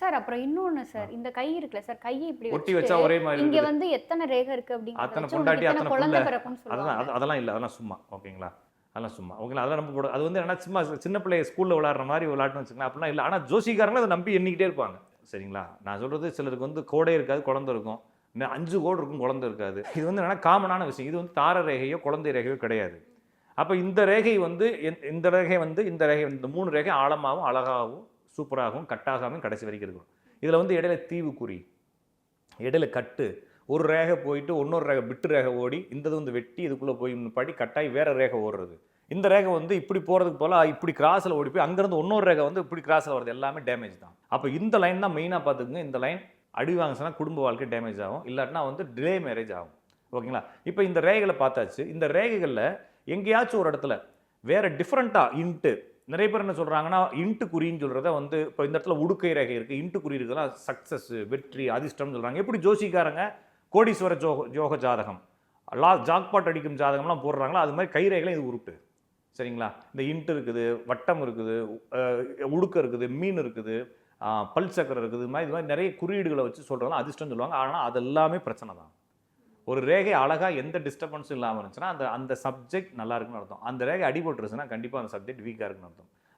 Sir அப்புறம் இன்னொன்னு sir, இந்த கை இருக்குல்ல சார், கைய இப்படி ஒட்டி வச்சுட்டு, வச்சா ஒரே மாதிரி இங்க இருக்குது. வந்து எத்தனை ரேகை இருக்கு அப்படிங்கிறத அத்தனை வச்சு உனக்கு பொண்டாட்டி, இத்தனை அத்தனை குழந்தை புள்ள. பிறக்கும்னு சொல்லுவாங்க. அதெல்லாம் இல்ல. அதெல்லாம் சும்மா. ஓகேங்களா? அதெல்லாம் சும்மா. ஓகேங்களா? அதெல்லாம் நம்ம அது வந்து என்னன்னா சும்மா சின்ன பிள்ளைய ஸ்கூல்ல விளையாடுற மாதிரி விளையாட்டுன்னு வச்சுக்கோங்களேன். அப்படிலாம் இல்ல. ஆனா ஜோசிக்காரங்களும் அதை நம்பி எண்ணிக்கிட்டே இருப்பாங்க. சரிங்களா? நான் சொல்றது சிலருக்கு வந்து கோடே இருக்காது, குழந்தை இருக்கும். இன்னும் 5 கோடு இருக்கும், குழந்தை இருக்காது. இது வந்து என்னன்னா காமனான விஷயம். இது வந்து தார ரேகையோ குழந்தை ரேகையோ கிடையாது. அப்ப இந்த ரேகை வந்து இந்த ரேகை வந்து இந்த 3 ரேகை ஆழமாகவும் அழகாகவும் சூப்பராகவும் கட்டாகாமல் கடைசி வரைக்கும் இருக்கும். இதுல வந்து இடையில தீவுக்குறி, இடையில கட்டு, ஒரு ரேகை போயிட்டு இன்னொரு ரேகை பிட்டு ரேகை ஓடி இந்த இது வந்து வெட்டி இதுக்குள்ள போய் படி கட்டாயி வேற ரேகை ஓடுறது. இந்த ரேகை வந்து இப்படி போறதுக்கு போல இப்படி கிராஸ்ல ஓடி போய் அங்கிருந்து இன்னொரு ரேகை வந்து இப்படி கிராஸ்ல வருது. எல்லாமே டேமேஜ் தான். அப்ப இந்த லைன் தான் மெயினா பாத்துக்கோங்க. இந்த லைன் அடி வாங்கினா குடும்ப வாழ்க்கை டேமேஜ் ஆகும், இல்லாட்டினா வந்து டிலே மேரேஜ் ஆகும். ஓகேங்களா? இப்போ இந்த ரேகைகளை பார்த்தாச்சு. இந்த ரேகைகளில் எங்கேயாச்சும் ஒரு இடத்துல வேற டிஃப்ரெண்டா இன்ட்டு, நிறைய பேர் என்ன சொல்றாங்கன்னா இன்ட்டு குறின்னு சொல்றத வந்து இப்போ இந்த இடத்துல உடுக்கை ரேகை இருக்கு, இன்ட்டு குறி இருக்குன்னா சக்சஸ், வெற்றி, அதிர்ஷ்டம் சொல்றாங்க. எப்படி ஜோசிக்காரங்க கோடீஸ்வர யோக ஜாதகம், ஜாக்பாட் அடிக்கும் ஜாதகம்லாம் போடுறாங்களோ அது மாதிரி கை ரேகையில இது உருட்டு. சரிங்களா? இந்த இன்ட்டு இருக்குது, வட்டம் இருக்குது, உடுக்க இருக்குது, மீன் இருக்குது, பல் சக்கரம் இருக்குது, இது மாதிரி நிறைய குறியீடுகளை வச்சு சொல்றதெல்லாம் அதிர்ஷ்டம் சொல்லுவாங்க. ஆனால் அது எல்லாமே பிரச்சனை தான். ஒரு ரேகை அழகா எந்த டிஸ்டர்பன்ஸும் இல்லாமல் இருந்துச்சுன்னா அந்த சப்ஜெக்ட் நல்லா இருக்குன்னு அர்த்தம். அந்த ரேகை அடிபட்டுருச்சுன்னா கண்டிப்பாக அந்த சப்ஜெக்ட் வீக்காக இருக்குன்னு அர்த்தம்.